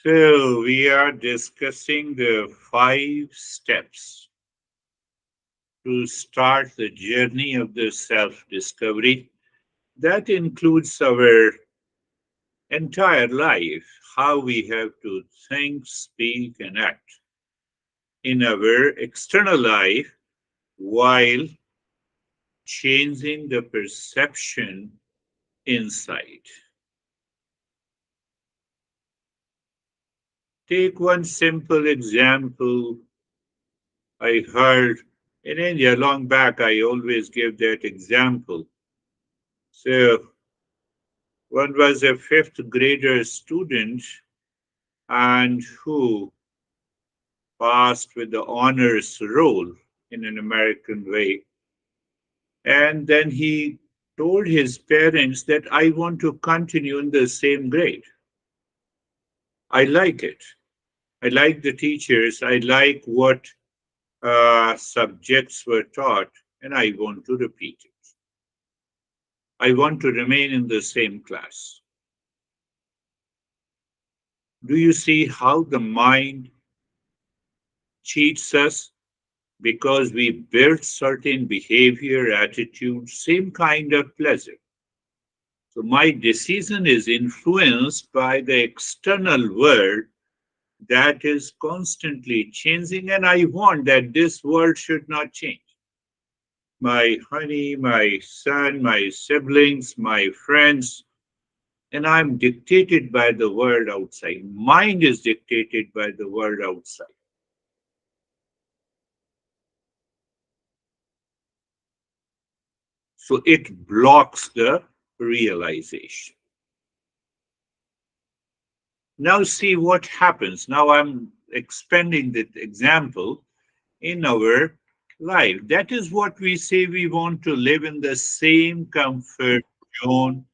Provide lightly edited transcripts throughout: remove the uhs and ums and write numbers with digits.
So, we are discussing the 5 steps to start the journey of the self discovery. That includes our entire life, how we have to think, speak, and act in our external life while changing the perception inside. Take one simple example I heard in India long back. I always give that example. So, one was a fifth grader student and who passed with the honors roll in an American way. And then he told his parents that I want to continue in the same grade. I like it. I like the teachers. I like what subjects were taught, and I want to repeat it. I want to remain in the same class. Do you see how the mind cheats us? Because we build certain behavior, attitude, same kind of pleasure. So my decision is influenced by the external world that is constantly changing, and I want that this world should not change. My honey, my son, my siblings, my friends, and I'm dictated by the world outside. Mind is dictated by the world outside. So it blocks the realization. Now, see what happens. Now, I'm expanding the example in our life. That is what we say we want to live in the same comfort zone,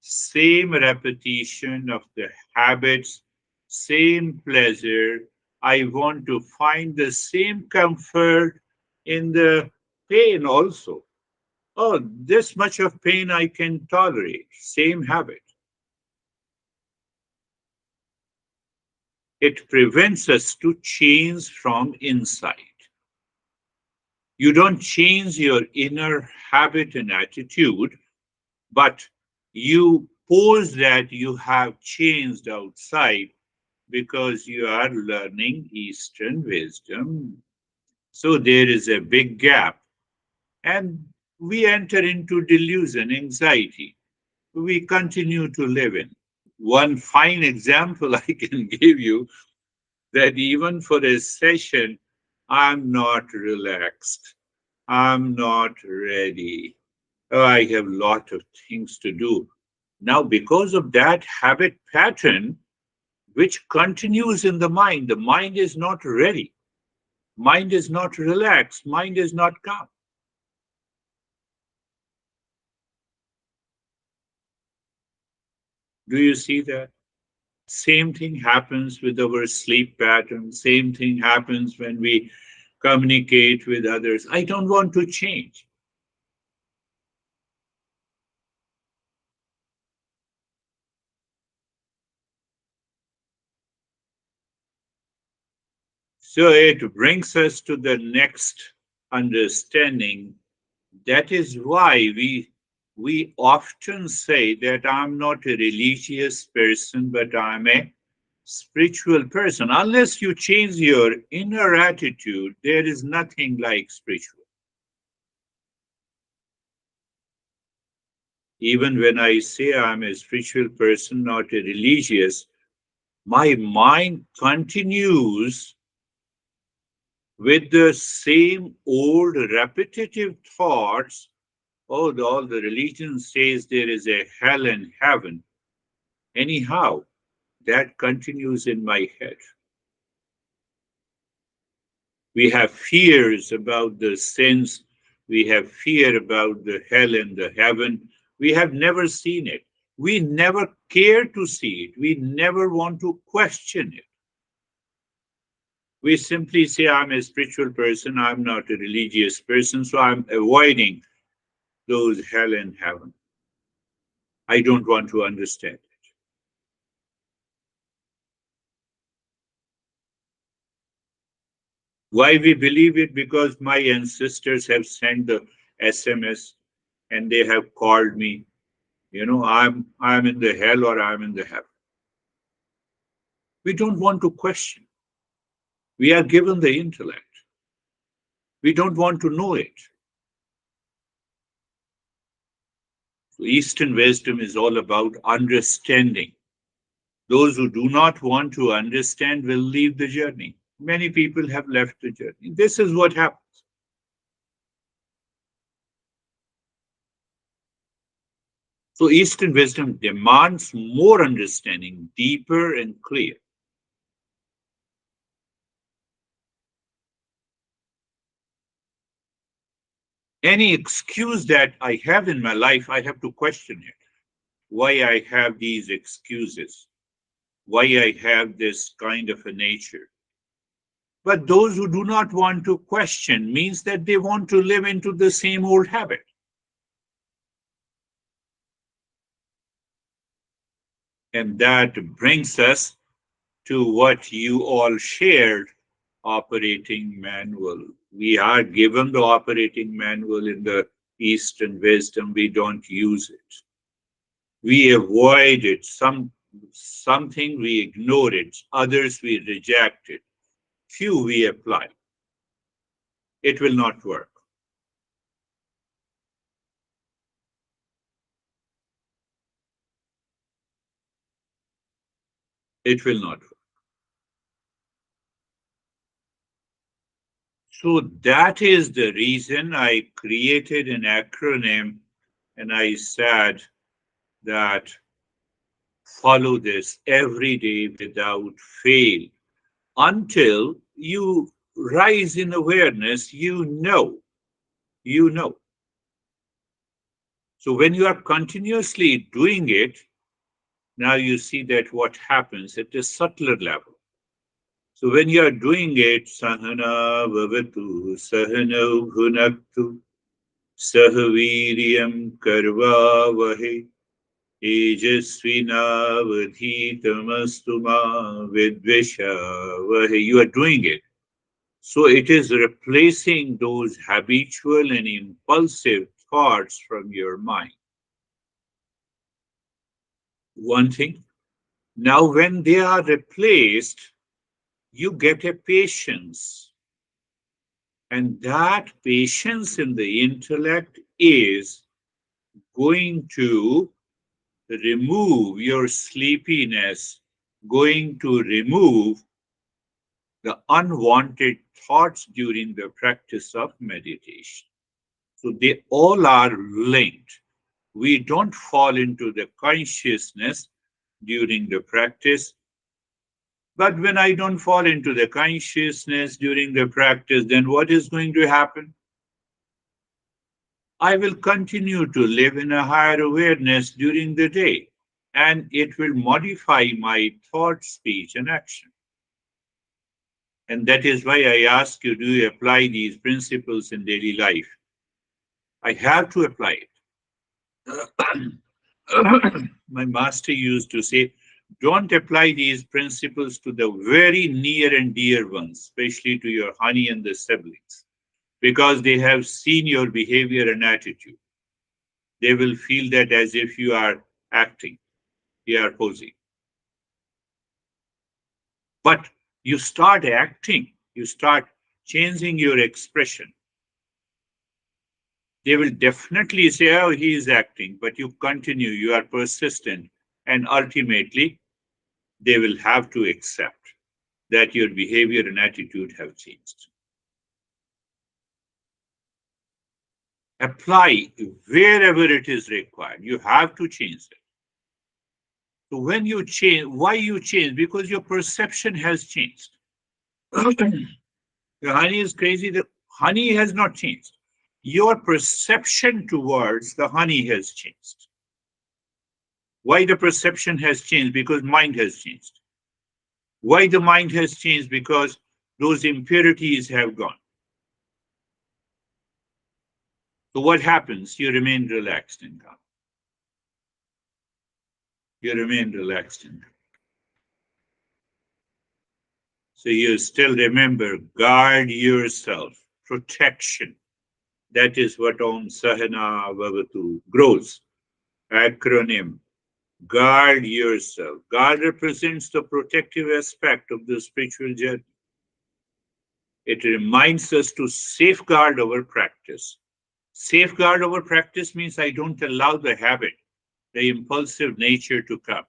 same repetition of the habits, same pleasure. I want to find the same comfort in the pain also. Oh, this much of pain I can tolerate. Same habit. It prevents us to change from inside. You don't change your inner habit and attitude, but you pose that you have changed outside because you are learning Eastern wisdom. So there is a big gap, and we enter into delusion, anxiety. We continue to live in. One fine example I can give you that even for a session, I'm not relaxed. I'm not ready. Oh, I have a lot of things to do. Now, because of that habit pattern, which continues in the mind is not ready. Mind is not relaxed. Mind is not calm. Do you see that? Same thing happens with our sleep pattern. Same thing happens when we communicate with others. I don't want to change. So it brings us to the next understanding. That is why we often say that I'm not a religious person, but I'm a spiritual person. Unless you change your inner attitude, there is nothing like spiritual. Even when I say I'm a spiritual person, not a religious, my mind continues with the same old repetitive thoughts. Oh, all the religion says there is a hell and heaven. Anyhow, that continues in my head. We have fears about the sins. We have fear about the hell and the heaven. We have never seen it. We never care to see it. We never want to question it. We simply say, I'm a spiritual person, I'm not a religious person, so I'm avoiding those hell and heaven. I don't want to understand it. Why we believe it? Because my ancestors have sent the SMS and they have called me. I'm in the hell or I'm in the heaven. We don't want to question. We are given the intellect. We don't want to know it. So Eastern wisdom is all about understanding. Those who do not want to understand will leave the journey. Many people have left the journey. This is what happens. So Eastern wisdom demands more understanding, deeper and clear. Any excuse that I have in my life, I have to question it. Why I have these excuses, why I have this kind of a nature. But those who do not want to question means that they want to live into the same old habit. And that brings us to what you all shared, operating manual. We are given the operating manual in the Eastern wisdom, we don't use it. We avoid it. Something we ignore it, others we reject it, few we apply. It will not work. It will not work. So that is the reason I created an acronym and I said that follow this every day without fail until you rise in awareness, you know. So when you are continuously doing it, now you see that what happens at a subtler level. So when you are doing it, Sahana Vavatu, Sahana Bhunaktu, Sahaviryam Karva Vahe, Ejasvina Vadhitamastu Ma Vidvisha Vahe. You are doing it. So it is replacing those habitual and impulsive thoughts from your mind. One thing. Now, when they are replaced, you get a patience. And that patience in the intellect is going to remove your sleepiness, going to remove the unwanted thoughts during the practice of meditation. So they all are linked. We don't fall into the consciousness during the practice. But when I don't fall into the consciousness during the practice, then what is going to happen? I will continue to live in a higher awareness during the day, and it will modify my thought, speech, and action. And that is why I ask you, do you apply these principles in daily life? I have to apply it. My master used to say, don't apply these principles to the very near and dear ones, especially to your honey and the siblings, because they have seen your behavior and attitude. They will feel that as if you are acting, you are posing. But you start acting, you start changing your expression. They will definitely say, oh, he is acting, but you continue, you are persistent, and ultimately they will have to accept that your behavior and attitude have changed. Apply wherever it is required. You have to change it. So when you change, why you change? Because your perception has changed. The honey is crazy. The honey has not changed. Your perception towards the honey has changed. Why the perception has changed? Because mind has changed. Why the mind has changed? Because those impurities have gone. So what happens? You remain relaxed and calm. You remain relaxed and calm. So you still remember, guard yourself, protection. That is what Om Sahana Bhavatu grows. Acronym, guard yourself. God represents the protective aspect of the spiritual journey. It reminds us to safeguard our practice. Safeguard our practice means I don't allow the habit, the impulsive nature to come.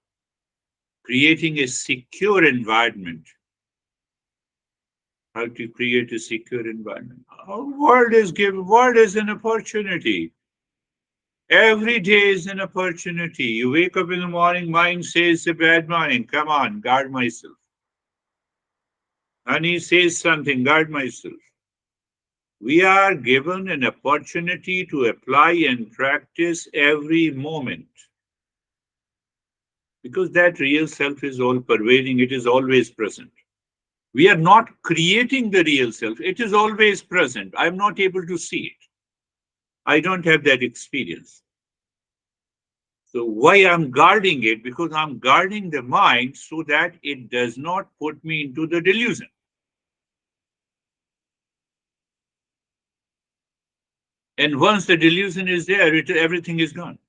Creating a secure environment. How to create a secure environment? World is an opportunity. Every day is an opportunity. You wake up in the morning, mind says a bad morning. Come on, guard myself. And he says something, guard myself. We are given an opportunity to apply and practice every moment. Because that real self is all pervading, it is always present. We are not creating the real self, it is always present. I'm not able to see it. I don't have that experience. So why I'm guarding it? Because I'm guarding the mind so that it does not put me into the delusion. And once the delusion is there, everything is gone.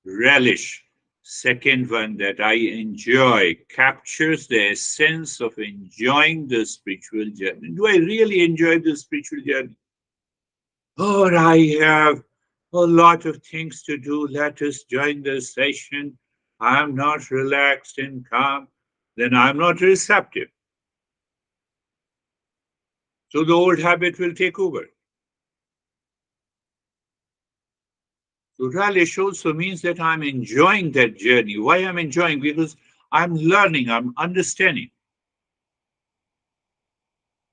Relish, second one that I enjoy, captures the essence of enjoying the spiritual journey. Do I really enjoy the spiritual journey? Or I have a lot of things to do. Let us join the session. I'm not relaxed and calm. Then I'm not receptive. So the old habit will take over. So relish also means that I'm enjoying that journey. Why I'm enjoying? Because I'm learning, I'm understanding.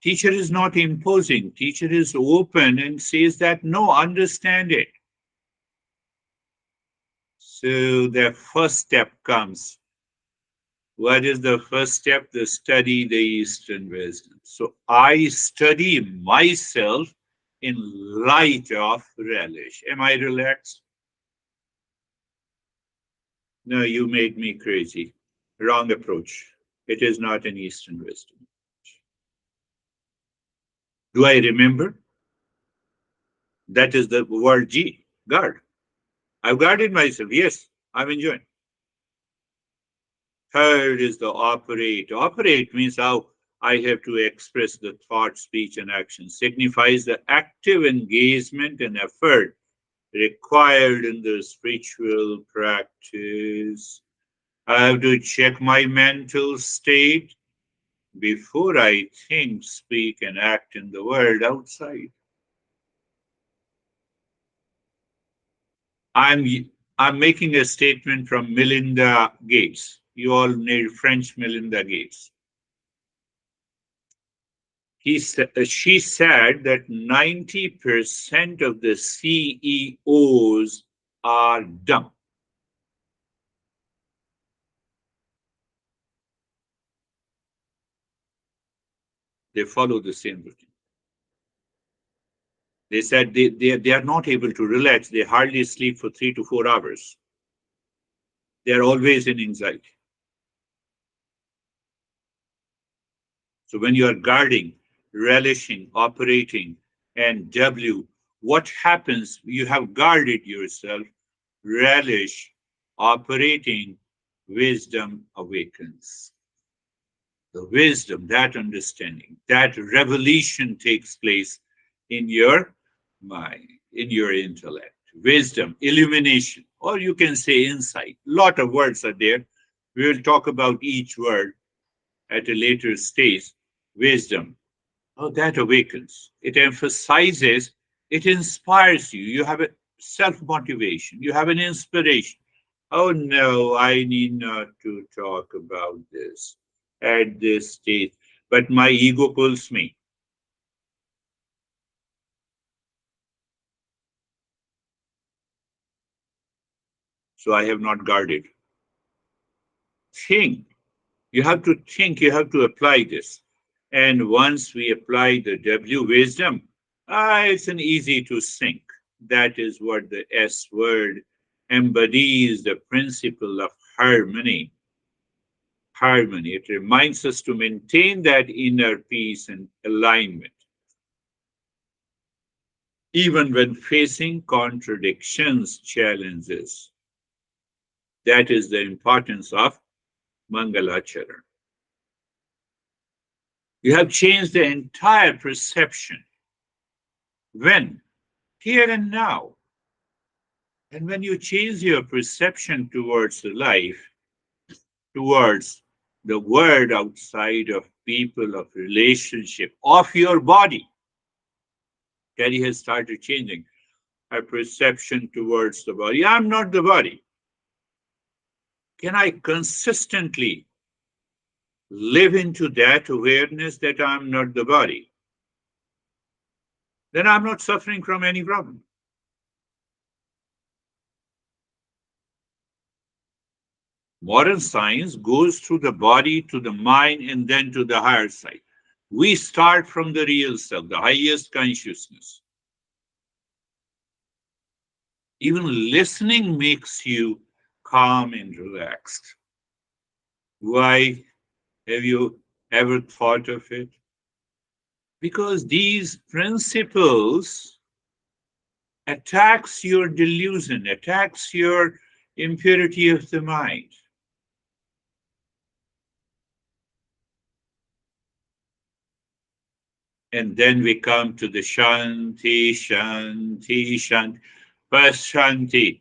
Teacher is not imposing. Teacher is open and says that, no, understand it. So the first step comes. What is the first step? The study the Eastern wisdom. So I study myself in light of relish. Am I relaxed? No, you made me crazy. Wrong approach. It is not an Eastern wisdom. Do I remember? That is the word G, guard. I've guarded myself. Yes, I'm enjoying. Third is the operate. Operate means how I have to express the thought, speech, and action. Signifies the active engagement and effort required in the spiritual practice. I have to check my mental state before I think, speak, and act in the world outside. I'm I'm making a statement from Melinda Gates. You all know French Melinda Gates. She said that 90% of the CEOs are dumb. They follow the same routine. They said they are not able to relax. They hardly sleep for 3 to 4 hours. They are always in anxiety. So when you are guarding, relishing, operating, and W, what happens? You have guarded yourself, relish, operating, wisdom awakens. The wisdom, that understanding, that revelation takes place in your mind, in your intellect. Wisdom, illumination, or you can say insight. A lot of words are there. We will talk about each word at a later stage. Wisdom, oh, that awakens. It emphasizes, it inspires you. You have a self motivation, you have an inspiration. Oh no, I need not to talk about this at this stage, but my ego pulls me. So I have not guarded. Think. You have to think, you have to apply this. And once we apply the W wisdom, it's an easy to sink. That is what the S word embodies, the principle of harmony. harmony. It reminds us to maintain that inner peace and alignment, even when facing contradictions, challenges. That is the importance of Mangalacharan. You have changed the entire perception. When? Here and now. And when you change your perception towards the life, towards the world outside of people, of relationship, of your body, Terry has started changing her perception towards the body. I'm not the body. Can I consistently live into that awareness that I'm not the body? Then I'm not suffering from any problem. Modern science goes through the body to the mind and then to the higher side. We start from the real self, the highest consciousness. Even listening makes you calm and relaxed. Why? Have you ever thought of it? Because these principles attacks your delusion, attacks your impurity of the mind. And then we come to the Shanti, Shanti, Shanti. First Shanti.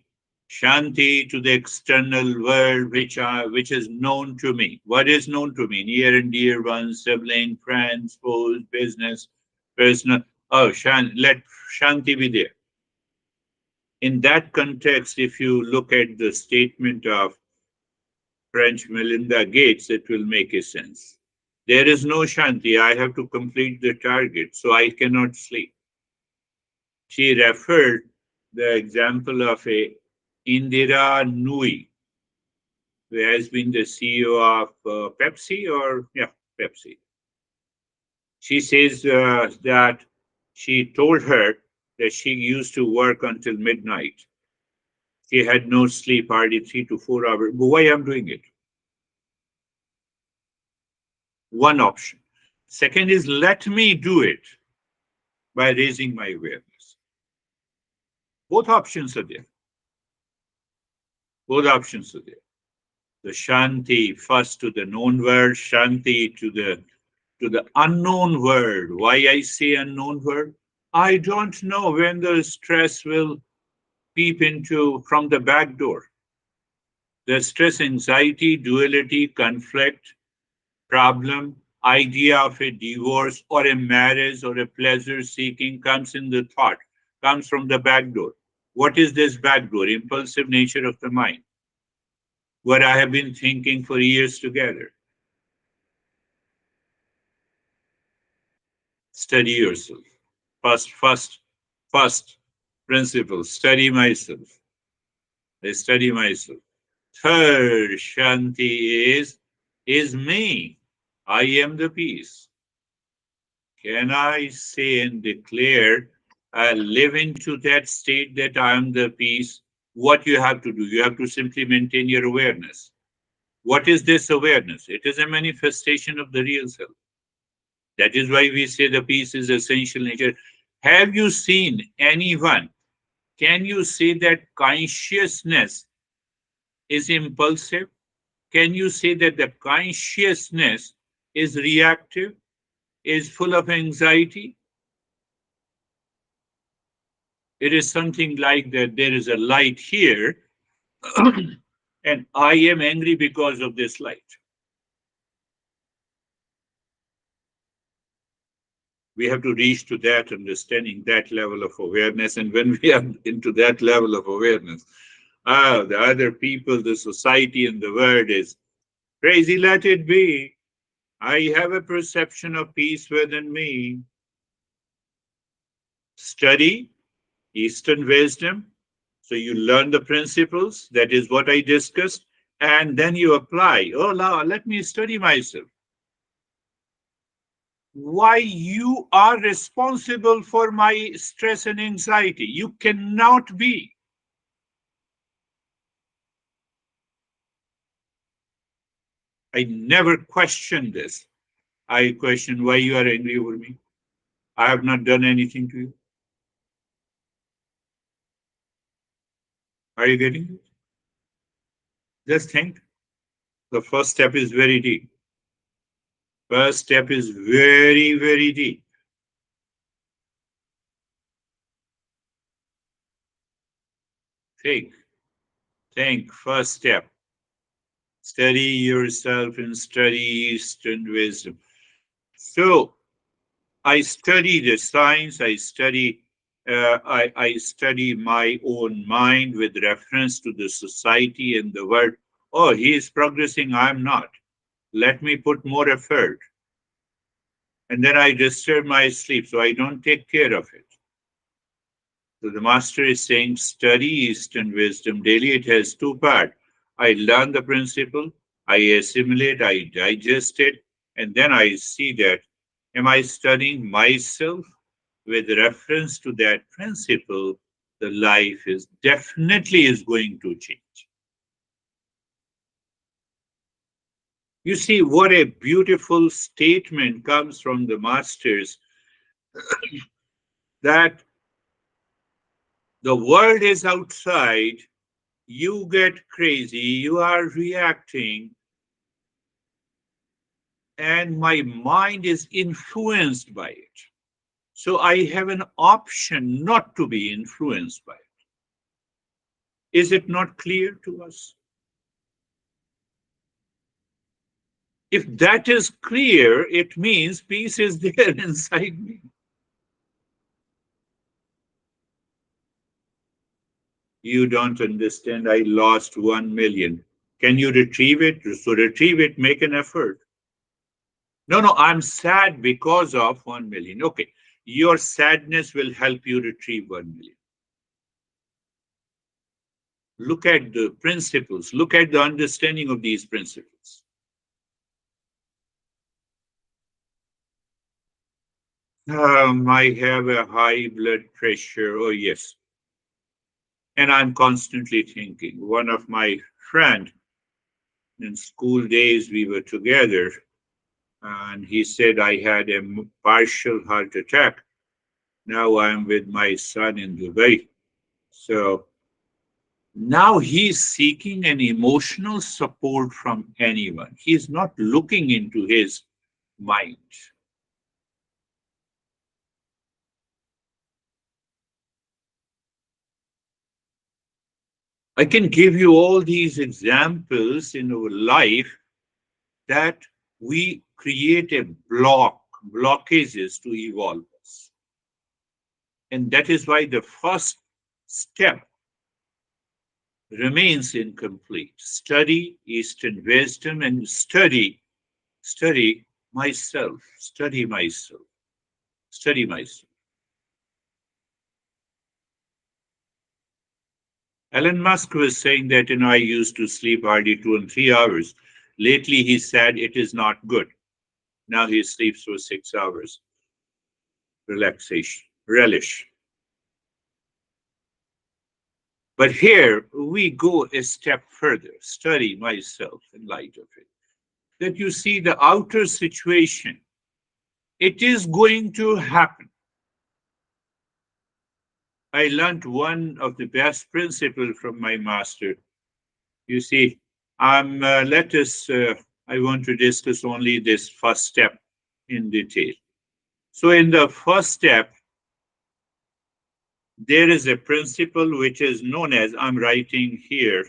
Shanti to the external world which is known to me. What is known to me? Near and dear ones, sibling, friends, foes, business, personal. Oh, let Shanti be there. In that context, if you look at the statement of French Melinda Gates, it will make a sense. There is no Shanti. I have to complete the target, so I cannot sleep. She referred the example of a Indira Nui, who has been the CEO of Pepsi, Pepsi. She says that she told her that she used to work until midnight. She had no sleep, hardly 3 to 4 hours. But why I'm doing it? One option. Second is let me do it by raising my awareness. Both options are there. Both options are there. The Shanti first to the known world, Shanti to the unknown world. Why I say unknown world? I don't know when the stress will peep into from the back door. The stress, anxiety, duality, conflict, problem, idea of a divorce or a marriage or a pleasure seeking comes in the thought, comes from the back door. What is this back door? Impulsive nature of the mind. What I have been thinking for years together. Study yourself. First principle, study myself. I study myself. Third, Shanti is me. I am the peace. Can I say and declare, live into that state that I am the peace? What you have to do, you have to simply maintain your awareness. What is this awareness? It is a manifestation of the real self. That is why we say the peace is essential nature. Have you seen anyone? Can you say that consciousness is impulsive? Can you say that the consciousness is reactive, is full of anxiety? It is something like that there is a light here, and I am angry because of this light. We have to reach to that understanding, that level of awareness. And when we are into that level of awareness, the other people, the society, and the world is crazy, let it be. I have a perception of peace within me. Study Eastern wisdom. So you learn the principles. That is what I discussed. And then you apply. Oh, now let me study myself. Why you are responsible for my stress and anxiety? You cannot be. I never questioned this. I question why you are angry over me. I have not done anything to you. Are you getting it? Just think. The first step is very deep. First step is very, very deep. Think, think, first step. Study yourself and study Eastern wisdom. So I study the science, I study my own mind with reference to the society and the world. Oh, he is progressing, I'm not. Let me put more effort. And then I disturb my sleep, so I don't take care of it. So the master is saying, study Eastern wisdom daily. It has two parts. I learn the principle, I assimilate, I digest it, and then I see that am I studying myself with reference to that principle? The life is definitely is going to change. You see what a beautiful statement comes from the masters that the world is outside, you get crazy, you are reacting, and my mind is influenced by it. So I have an option not to be influenced by it. Is it not clear to us? If that is clear, it means peace is there inside me. You don't understand. I lost 1 million. Can you retrieve it? So retrieve it, make an effort. No, no, I'm sad because of 1 million. Okay. Your sadness will help you retrieve 1 million. Look at the principles, look at the understanding of these principles. I have a high blood pressure. Oh, yes. And I'm constantly thinking. One of my friend in school days, we were together, and he said I had a partial heart attack. Now I'm with my son in Dubai. So now he's seeking an emotional support from anyone. He's not looking into his mind. I can give you all these examples in our life that we create a blockages to evolve us. And that is why the first step remains incomplete. Study Eastern wisdom and study myself, study myself, study myself. Elon Musk was saying that, I used to sleep hardly 2 and 3 hours. Lately, he said it is not good. Now he sleeps for 6 hours. Relaxation, relish. But here we go a step further, study myself in light of it. That you see the outer situation, it is going to happen. I learned one of the best principles from my master. You see, I want to discuss only this first step in detail. So in the first step, there is a principle which is known as, I'm writing here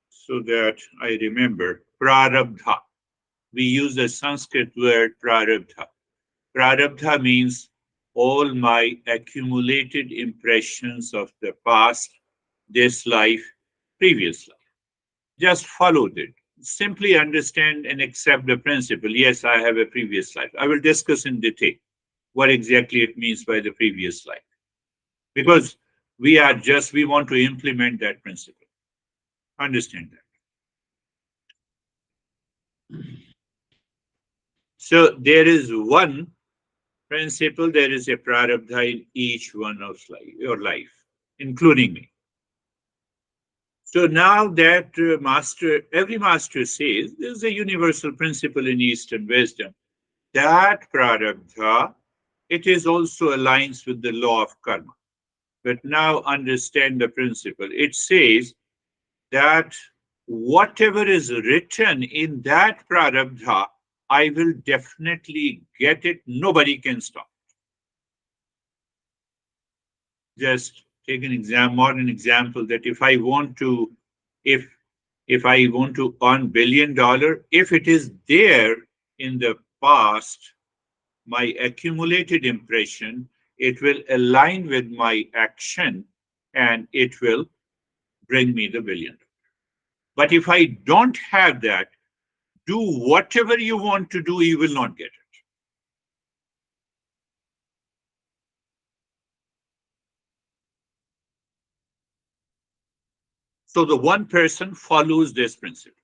so that I remember, prarabdha. We use the Sanskrit word prarabdha. Prarabdha means all my accumulated impressions of the past, this life, previous life. Just follow it. Simply understand and accept the principle. Yes, I have a previous life. I will discuss in detail what exactly it means by the previous life. Because we want to implement that principle. Understand that. So there is one principle, there is a prarabdha in each one of your life, including me. So now that every master says there's a universal principle in Eastern wisdom that prarabdha, it is also aligns with the law of karma. But now understand the principle. It says that whatever is written in that prarabdha, I will definitely get it. Nobody can stop. Just take an modern example that if if I want to earn $1 billion, if it is there in the past, my accumulated impression, it will align with my action and it will bring me the billion. But if I don't have that, do whatever you want to do, you will not get it. So the one person follows this principle.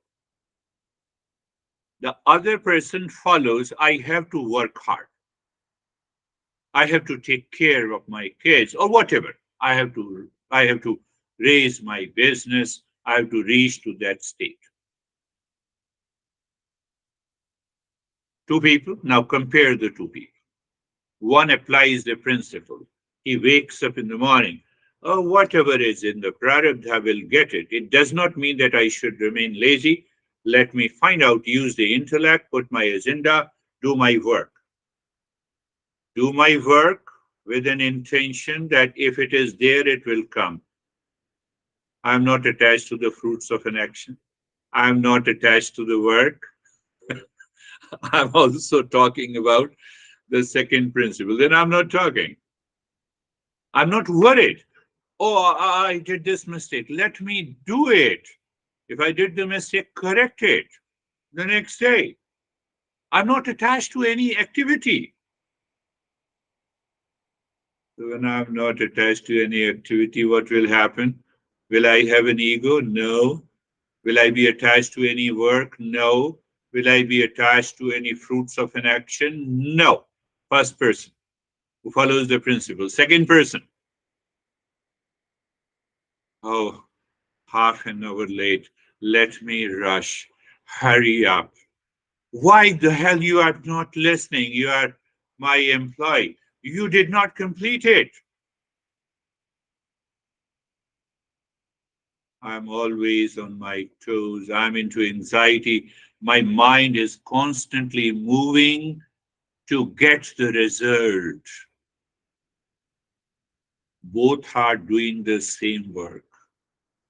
The other person follows, I have to work hard. I have to take care of my kids or whatever. I have to raise my business. I have to reach to that state. Two people, now compare the two people. One applies the principle. He wakes up in the morning. Oh, whatever is in the prarabdha, I will get it. It does not mean that I should remain lazy. Let me find out, use the intellect, put my agenda, do my work. Do my work with an intention that if it is there, it will come. I'm not attached to the fruits of an action. I'm not attached to the work. I'm also talking about the second principle. Then I'm not talking. I'm not worried. Oh, I did this mistake. Let me do it. If I did the mistake, correct it the next day. I'm not attached to any activity. So when I'm not attached to any activity, what will happen? Will I have an ego? No. Will I be attached to any work? No. Will I be attached to any fruits of an action? No. First person who follows the principle. Second person, oh, half an hour late. Let me rush. Hurry up. Why the hell you are not listening? You are my employee. You did not complete it. I'm always on my toes. I'm into anxiety. My mind is constantly moving to get the result. Both are doing the same work.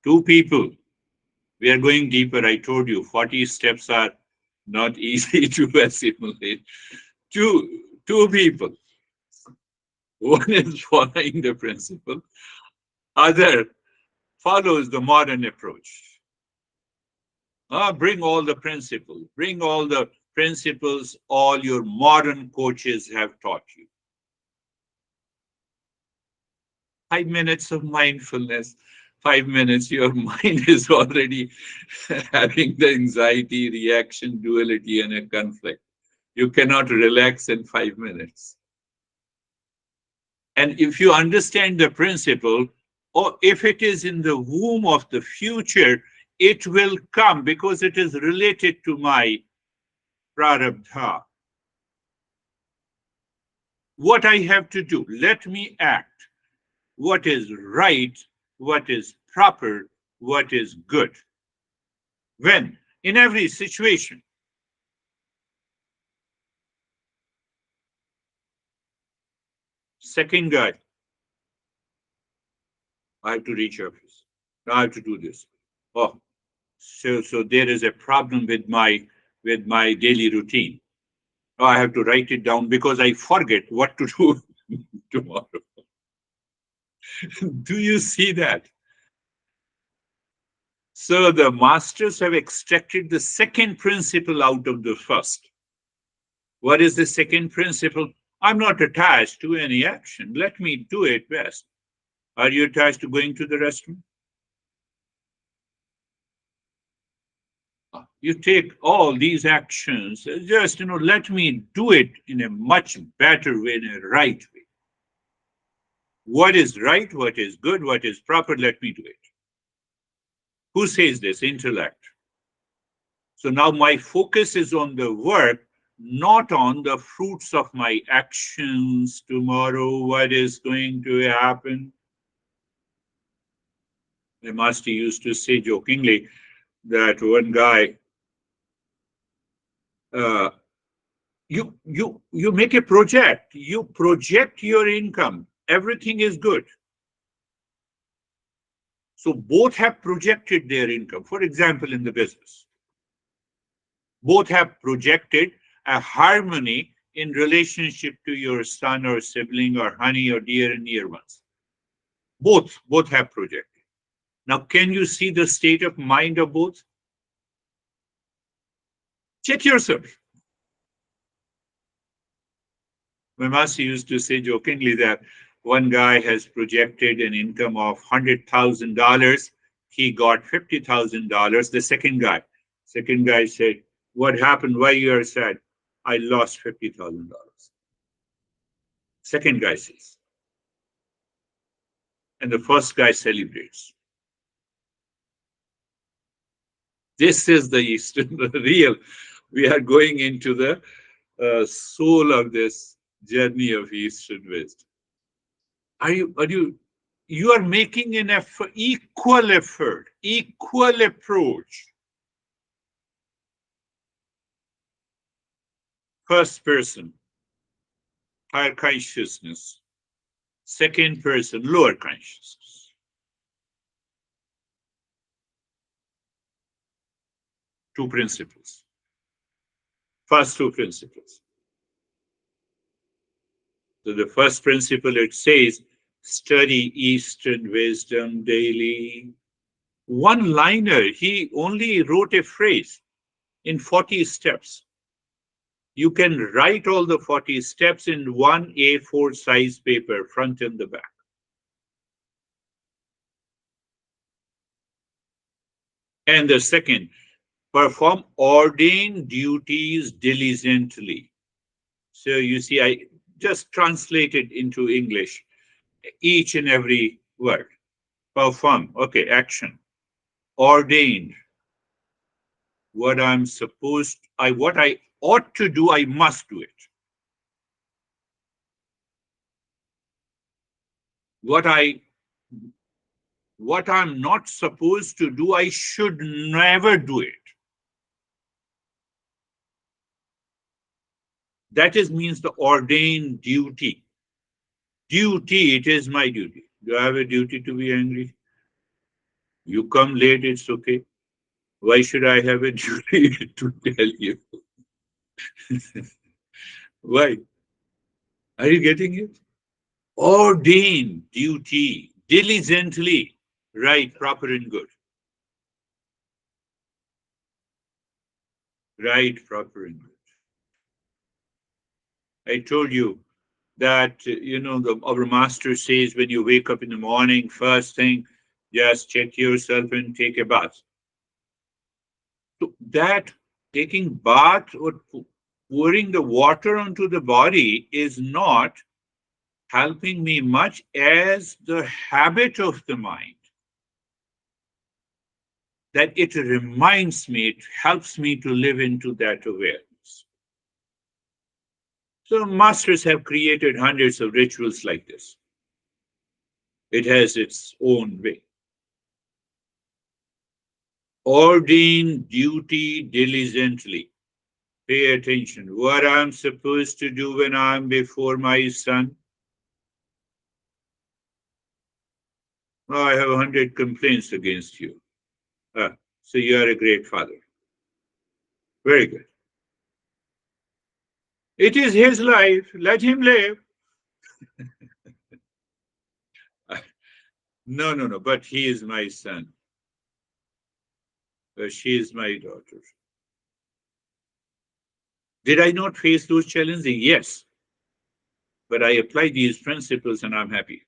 Two people. We are going deeper. I told you 40 steps are not easy to assimilate. Two people. One is following the principle, other follows the modern approach. Bring all the principles, bring all the principles all your modern coaches have taught you. 5 minutes of mindfulness, 5 minutes, your mind is already having the anxiety, reaction, duality, and a conflict. You cannot relax in 5 minutes. And if you understand the principle, or if it is in the womb of the future, it will come because it is related to my prarabdha. What I have to do, let me act. What is right, what is proper, what is good. When? In every situation. Second guy, I have to reach office. I have to do this. Oh, so there is a problem with my daily routine. Oh, I have to write it down because I forget what to do tomorrow. Do you see that? So the masters have extracted the second principle out of the first. What is the second principle? I'm not attached to any action. Let me do it best. Are you attached to going to the restroom? You take all these actions, just, let me do it in a much better way, in a right way. What is right, what is good, what is proper, let me do it. Who says this? Intellect. So now my focus is on the work, not on the fruits of my actions tomorrow, what is going to happen. The master used to say jokingly that one guy, uh, you make a project, you project your income, everything is good. So both have projected their income. For example, in the business, both have projected a harmony in relationship to your son or sibling or honey or dear and near ones. Both have projected. Now, can you see the state of mind of both? Check yourself. My master used to say jokingly that one guy has projected an income of $100,000. He got $50,000. The second guy said, "What happened? Why you are sad?" "I lost $50,000." Second guy says, and the first guy celebrates. This is the Eastern real. We are going into the soul of this journey of Eastern wisdom. You are making an effort, equal approach. First person, higher consciousness. Second person, lower consciousness. Two principles. First two principles. So the first principle, it says, study Eastern wisdom daily. One liner, he only wrote a phrase in 40 steps. You can write all the 40 steps in one A4 size paper, front and the back. And the second, perform ordained duties diligently. So you see, I just translated into English each and every word. Perform, okay, action. Ordained, what what I ought to do, I must do it. What I'm not supposed to do, I should never do it. That means the ordained duty. Duty, it is my duty. Do I have a duty to be angry? You come late, it's okay. Why should I have a duty to tell you? Why? Are you getting it? Ordained duty, diligently, right, proper and good. Right, proper and good. I told you that, our master says when you wake up in the morning, first thing, just check yourself and take a bath. So that taking bath or pouring the water onto the body is not helping me much as the habit of the mind. That it reminds me, it helps me to live into that awareness. So masters have created hundreds of rituals like this. It has its own way. Ordain duty diligently. Pay attention. What I'm supposed to do when I'm before my son. Oh, I have 100 complaints against you. So you are a great father. Very good. It is his life. Let him live. No. But he is my son. She is my daughter. Did I not face those challenges? Yes. But I apply these principles and I'm happy.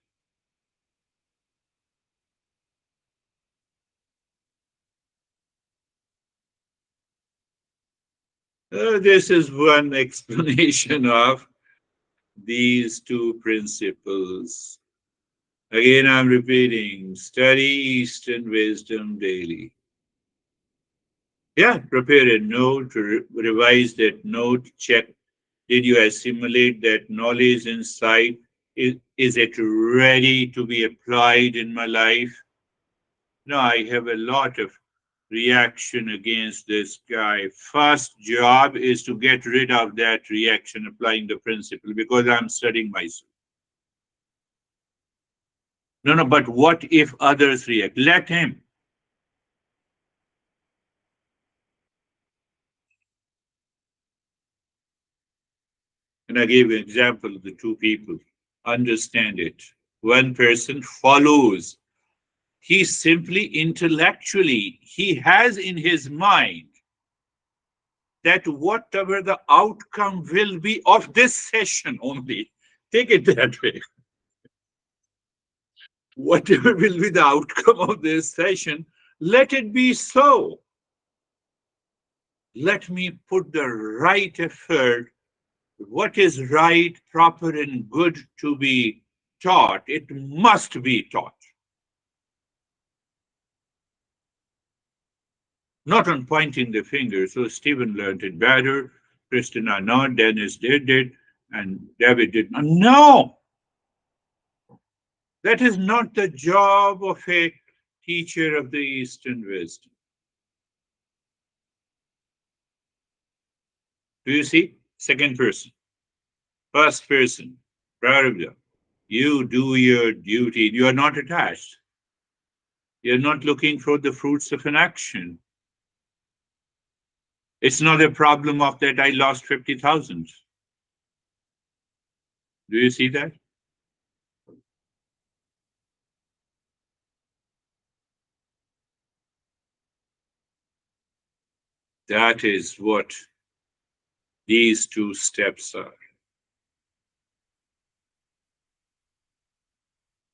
This is one explanation of these two principles. Again, I'm repeating, study Eastern wisdom daily. Yeah, prepare a note, revise that note, check, did you assimilate that knowledge inside? Is it ready to be applied in my life? No, I have a lot of reaction against this guy. First job is to get rid of that reaction applying the principle because I'm studying myself. No, no, but what if others react? Let him. And I gave an example of the two people. Understand it. One person follows. He simply intellectually, he has in his mind that whatever the outcome will be of this session only, take it that way. Whatever will be the outcome of this session, let it be so. Let me put the right effort. What is right, proper, and good to be taught, it must be taught. Not on pointing the finger. So Stephen learned it better, Christina not, Dennis did it, and David did not. No, that is not the job of a teacher of the Eastern wisdom. Do you see? Second person, first person, Prarabdha. You do your duty. You are not attached. You're not looking for the fruits of an action. It's not a problem of that I lost 50,000. Do you see that? That is what these two steps are.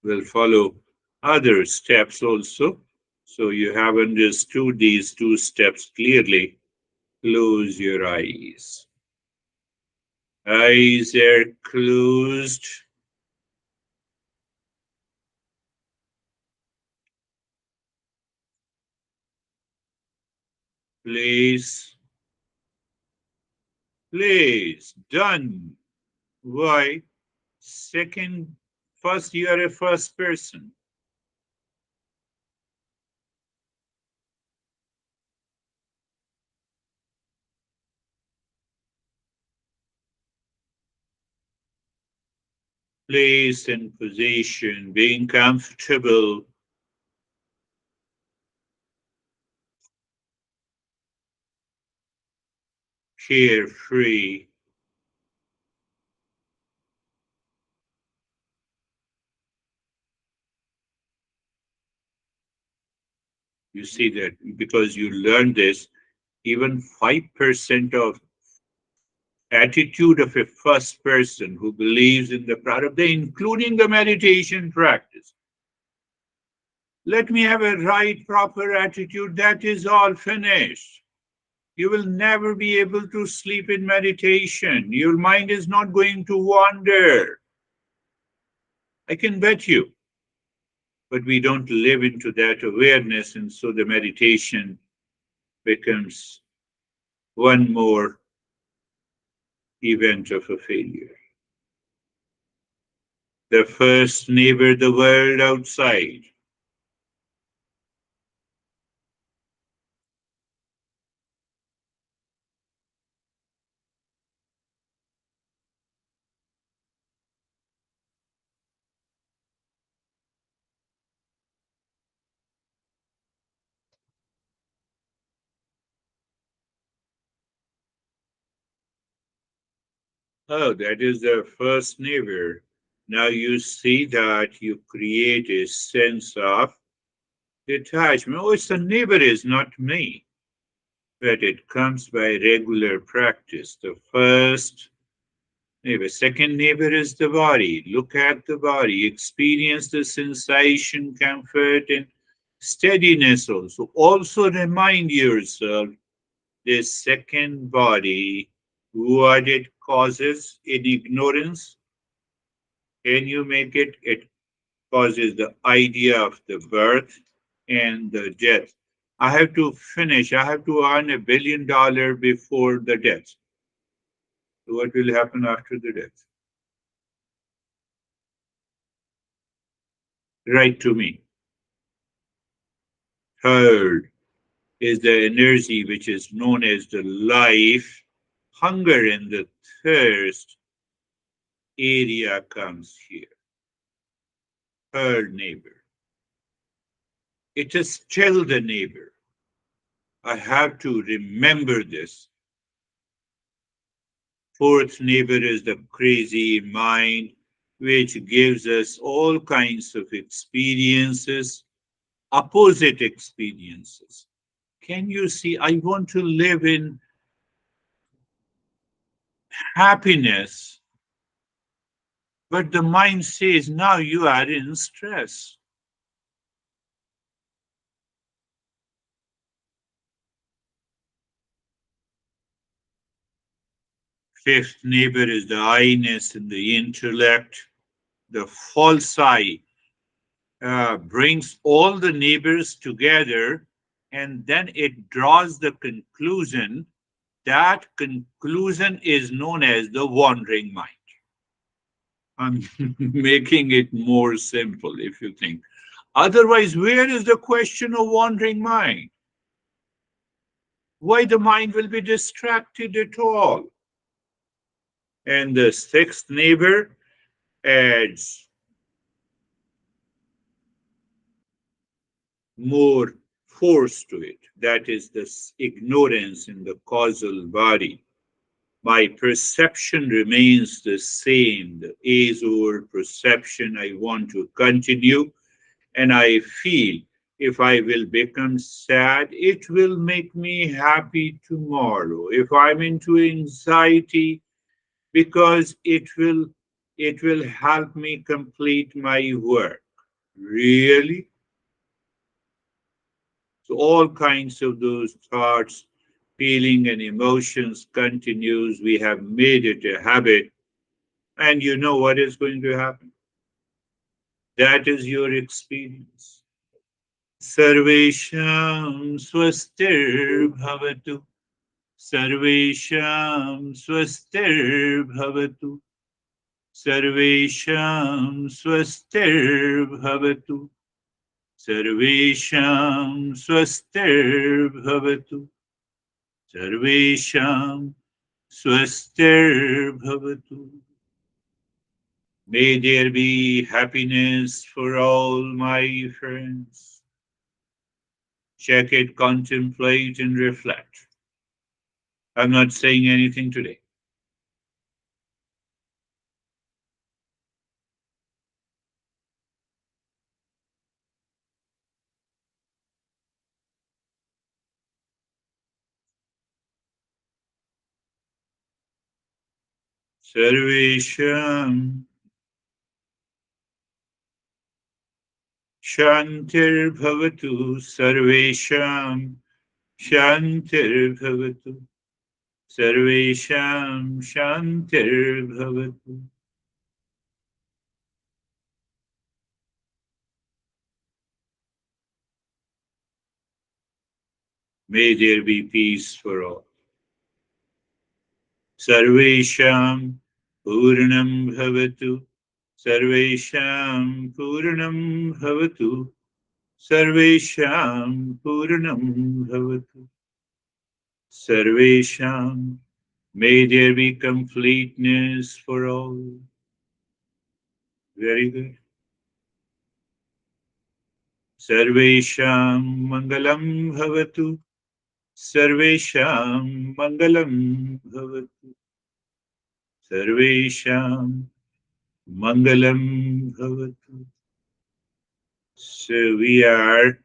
We'll follow other steps also. So you have understood these two steps clearly. Close your eyes. Eyes are closed. Place, place, done. Why? Second, first, you are a first person. Place and position, being comfortable, carefree. You see that because you learned this, even 5% of attitude of a first person who believes in the prarabdha, including the meditation practice. Let me have a right, proper attitude. That is all finished. You will never be able to sleep in meditation. Your mind is not going to wander. I can bet you. But we don't live into that awareness, and so the meditation becomes one more event of a failure. The first neighbor, the world outside. Oh, that is the first neighbor. Now you see that you create a sense of detachment. Oh, it's the neighbor is not me, but it comes by regular practice. The first neighbor, second neighbor is the body. Look at the body, experience the sensation, comfort, and steadiness also. Also remind yourself this second body, what it causes in ignorance. Can you make it? It causes the idea of the birth and the death. I have to finish. I have to earn $1 billion before the death. So what will happen after the death? Write to me. Third is the energy which is known as the life. Hunger and the thirst area comes here. Third neighbor. It is still the neighbor. I have to remember this. Fourth neighbor is the crazy mind, which gives us all kinds of experiences, opposite experiences. Can you see? I want to live in happiness, but the mind says, now you are in stress. Fifth neighbor is the I-ness in the intellect. The false I brings all the neighbors together, and then it draws the conclusion. That conclusion is known as the wandering mind. I'm making it more simple if you think. Otherwise, where is the question of wandering mind? Why the mind will be distracted at all? And the sixth neighbor adds more force to it. That is the ignorance in the causal body. My perception remains the same, the Azure perception. I want to continue, and I feel if I will become sad, it will make me happy tomorrow. If I'm into anxiety, because it will help me complete my work. Really? So all kinds of those thoughts, feeling and emotions continues. We have made it a habit, and you know what is going to happen. That is your experience. Sarvesham swastir bhavatu. Sarvesham swastir bhavatu. Sarvesham swastir bhavatu. Sarvesham swastir bhavatu. Sarvesham swastir bhavatu. May there be happiness for all my friends. Check it, contemplate, and reflect. I'm not saying anything today. Sarvesham Shantir Bhavatu. Sarvesham Shantir Bhavatu. Sarvesham Shantir Bhavatu. May there be peace for all. Sarvesham Purnam Bhavatu. Sarvesham Purnam Bhavatu. Sarvesham Purnam Bhavatu. Sarvesham. May there be completeness for all. Very good. Sarvesham Mangalam Bhavatu. Sarvesham Mangalam Bhavatu. Sarvesham Mangalam Bhavatu. So we are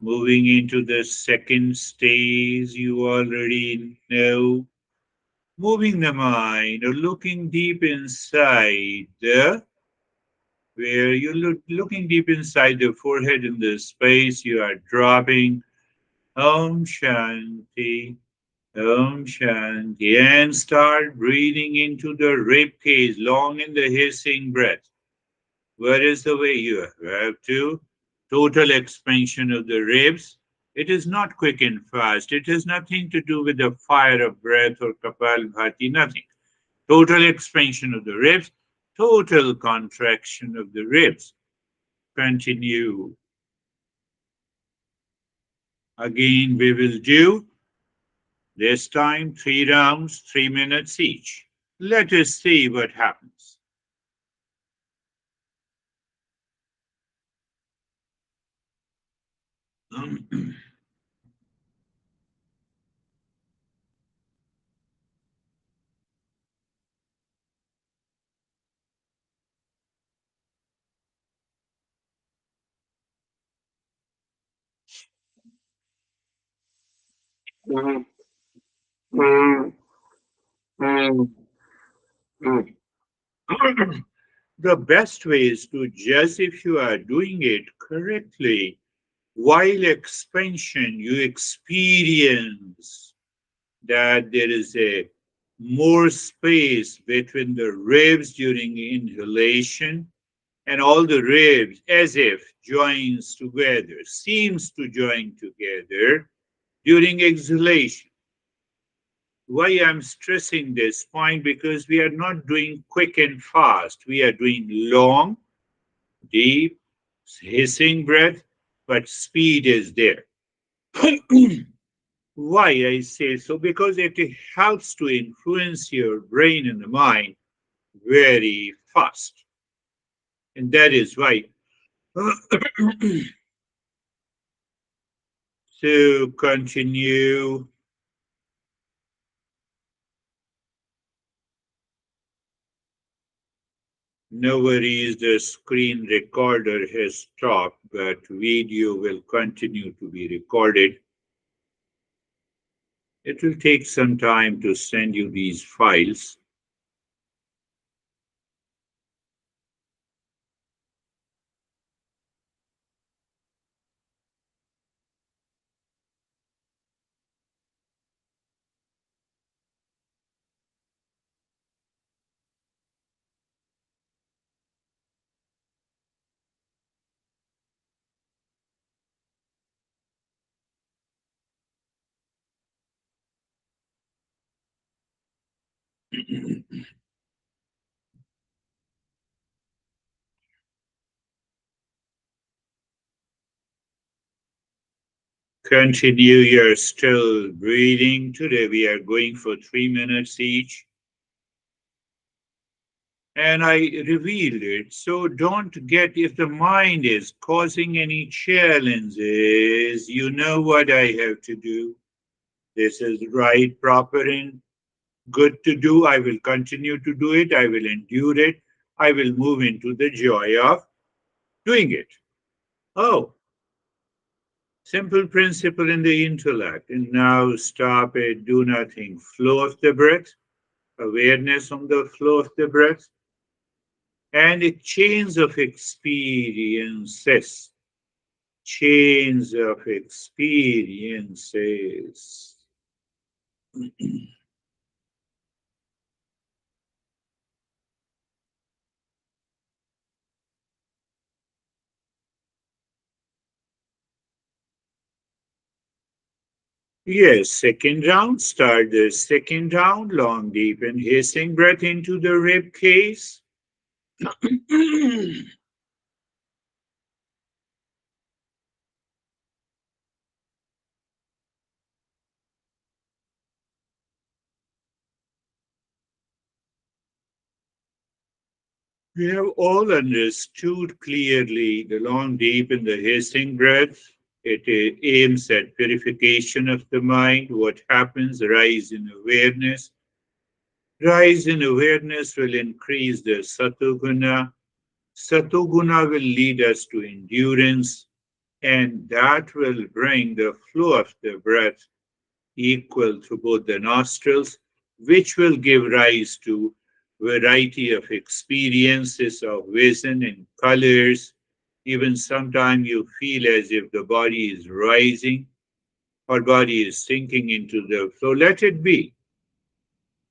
moving into the second stage. You already know. Moving the mind or looking deep inside where you're looking deep inside the forehead in the space you are dropping. Om Shanti. Om Shanti. And start breathing into the rib cage, long in the hissing breath. What is the way you have to? Total expansion of the ribs. It is not quick and fast. It has nothing to do with the fire of breath or kapalbhati, nothing. Total expansion of the ribs, total contraction of the ribs. Continue. Again, we will do this time 3 rounds, 3 minutes each. Let us see what happens. The best way is to judge if you are doing it correctly. While expansion, you experience that there is a more space between the ribs during inhalation, and all the ribs as if joins together, seems to join together during exhalation. Why I'm stressing this point? Because we are not doing quick and fast. We are doing long, deep, hissing breath, but speed is there. Why I say so? Because it helps to influence your brain and the mind very fast. And that is why. To continue, no worries, the screen recorder has stopped, but video will continue to be recorded. It will take some time to send you these files. Continue your still breathing. Today we are going for 3 minutes each. And I revealed it. So don't get, if the mind is causing any challenges, you know what I have to do. This is right, proper, and good to do. I will continue to do it. I will endure it. I will move into the joy of doing it. Oh, simple principle in the intellect. And now stop it. Do nothing. Flow of the breath, awareness on the flow of the breath, and a change of experiences. Chains of experiences. Yes, second round. Start the second round. Long, deep, and hissing breath into the rib cage. We have all understood clearly the long, deep, and the hissing breath. It aims at purification of the mind. What happens? Rise in awareness. Rise in awareness will increase the satoguna. Satoguna will lead us to endurance, and that will bring the flow of the breath equal to both the nostrils, which will give rise to variety of experiences of vision and colors. Even sometimes you feel as if the body is rising or body is sinking into the flow. Let it be.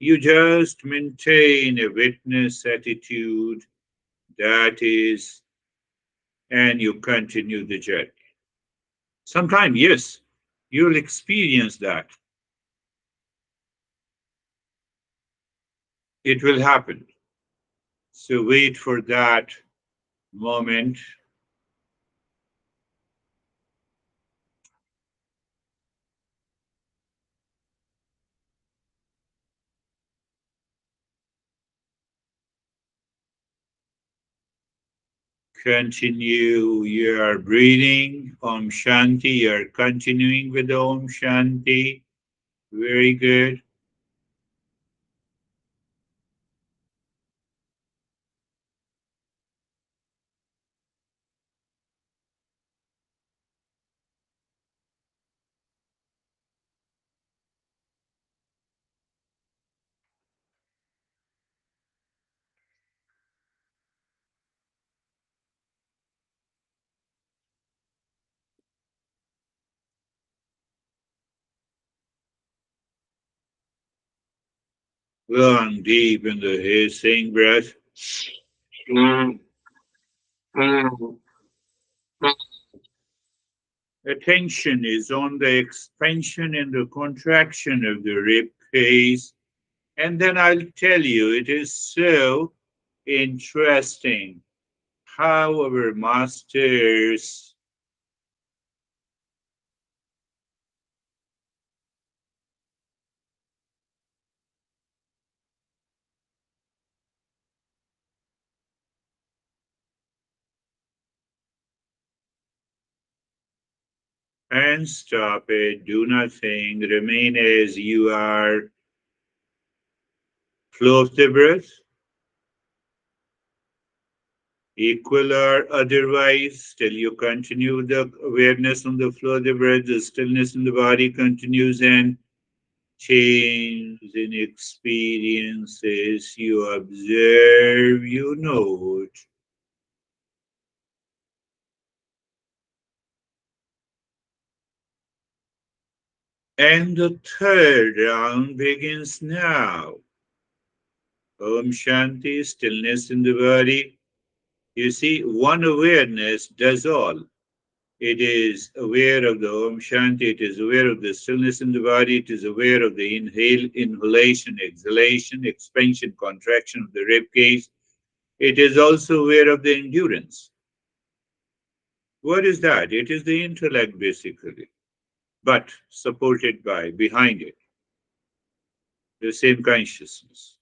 You just maintain a witness attitude, that is, and you continue the journey. Sometimes, yes, You'll experience that. It will happen. So wait for that moment. Continue your breathing. Om Shanti. You're continuing with the Om Shanti. Very good. Long, deep in the hissing breath. Attention is on the expansion and the contraction of the rib cage. And then I'll tell you, it is so interesting how our masters and stop it, do nothing, remain as you are, flow of the breath, equal or otherwise, still you continue the awareness on the flow of the breath, the stillness in the body continues, and change in experiences you observe, you note. And the third round begins now. Om Shanti, stillness in the body. You see, one awareness does all. It is aware of the Om Shanti, it is aware of the stillness in the body, it is aware of the inhalation, exhalation, expansion, contraction of the rib cage. It is also aware of the endurance. What is that? It is the intellect basically, but supported by, behind it, the same consciousness.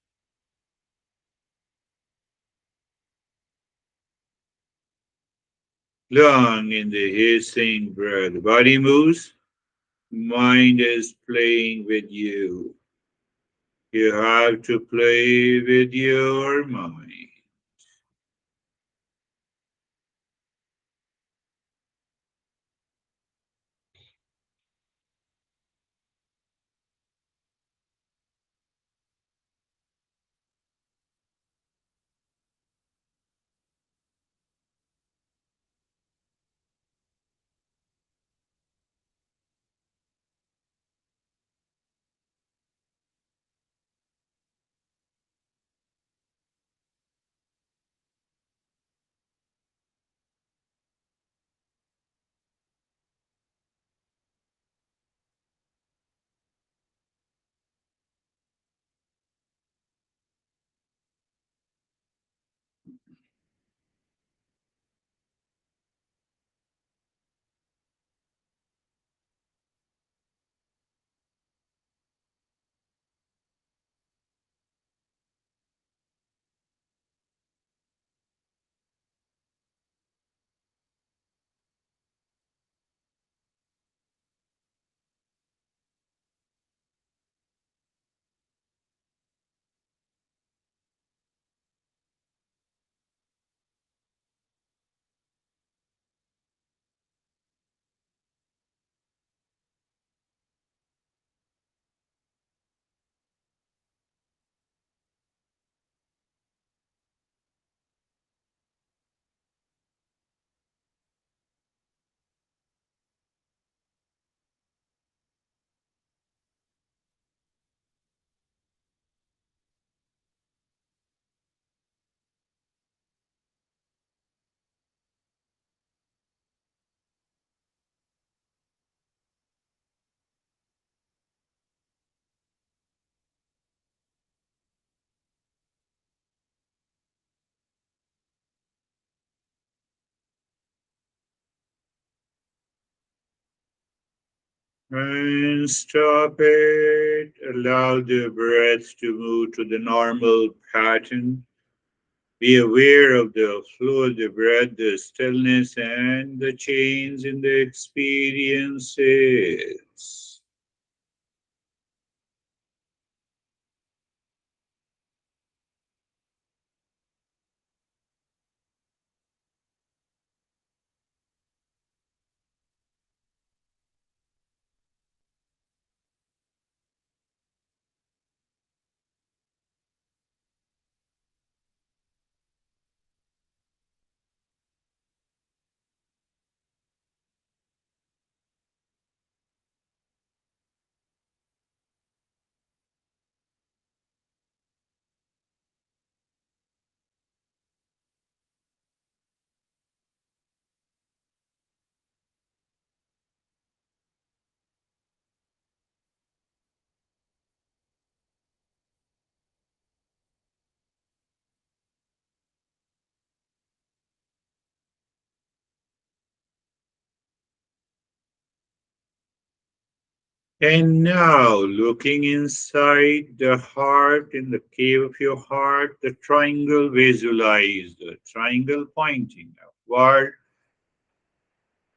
Long in the hissing breath, the body moves, mind is playing with you. You have to play with your mind. And stop it. Allow the breath to move to the normal pattern. Be aware of the flow of the breath, the stillness, and the change in the experiences. And now, looking inside the heart, in the cave of your heart, the triangle, visualize the triangle pointing upward,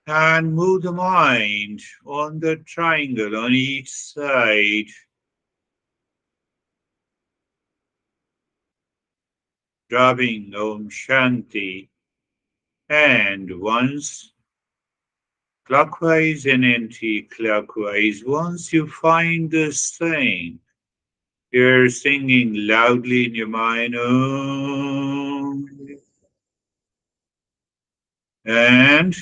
and move the mind on the triangle on each side, dropping Om Shanti. And once clockwise and anti-clockwise, once you find this thing, you're singing loudly in your mind, Om. And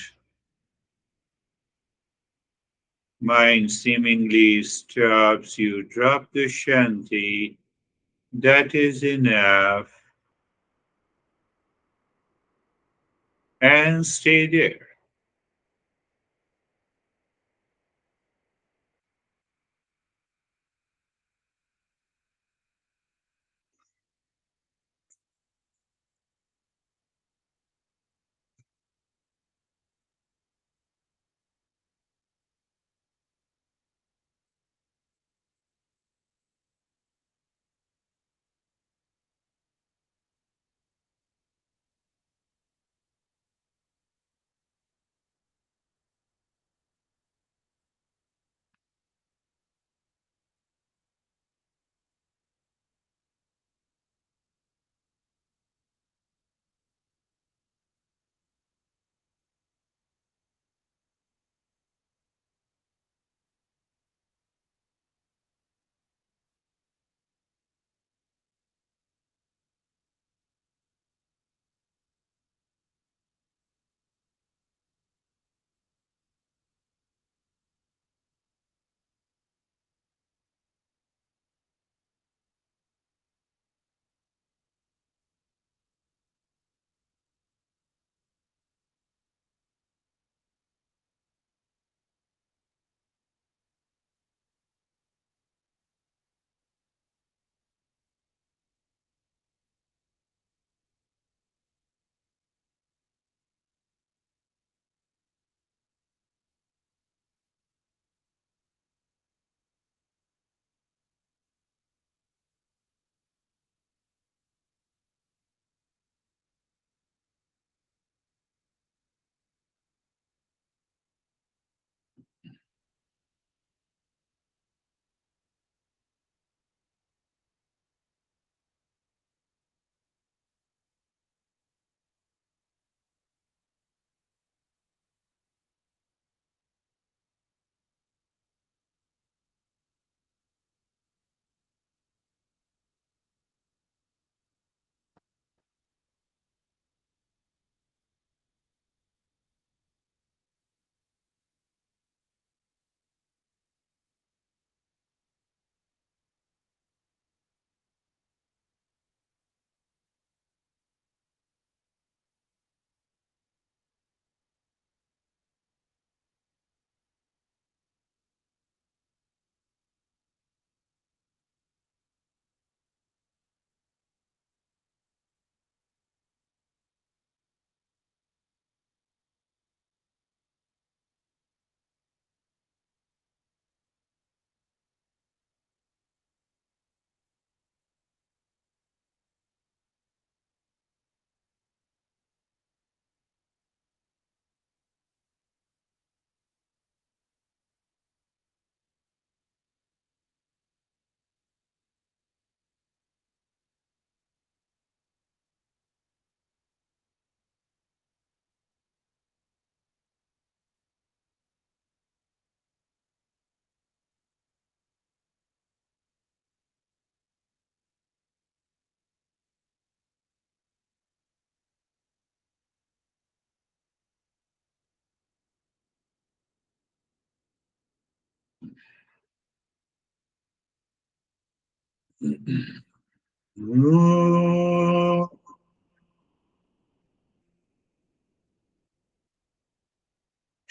mind seemingly stops, you drop the shanti. That is enough. And stay there.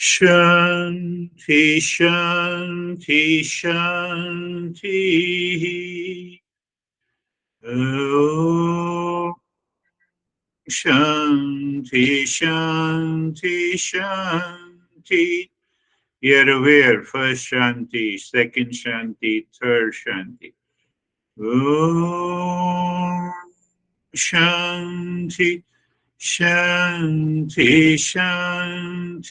Shanti, Shanti, Shanti. Om Shanti, Shanti, Shanti. You're aware, first Shanti, second Shanti, third Shanti. Om Shanti, Shanti, Shanti.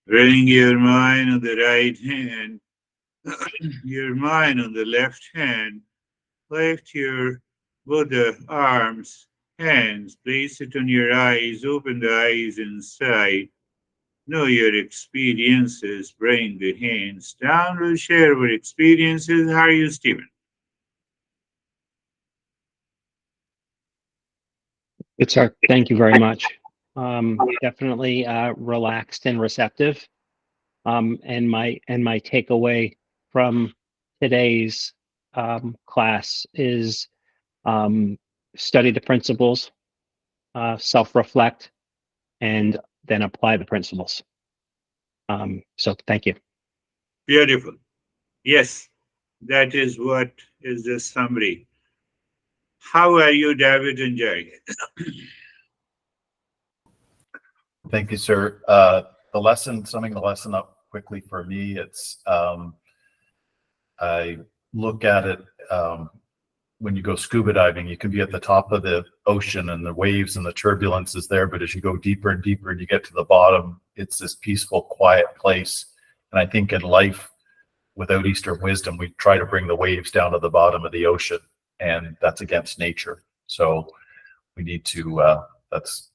Bring your mind on the right hand, your mind on the left hand. Lift your both the arms, hands, place it on your eyes, open the eyes inside. Know your experiences, bring the hands down. We'll share our experiences. How are you, Stephen? Good, sir. Thank you very much. Definitely relaxed and receptive. And my takeaway from today's class is study the principles, self-reflect, and then apply the principles. So thank you. Beautiful. Yes, that is what is the summary. How are you, David and Jay? Thank you, sir. The lesson, summing the lesson up quickly for me, it's I look at it when you go scuba diving, you can be at the top of the ocean and the waves and the turbulence is there, but as you go deeper and deeper and you get to the bottom, it's this peaceful, quiet place. And I think in life, without Eastern wisdom, we try to bring the waves down to the bottom of the ocean, and that's against nature. So we need to, that's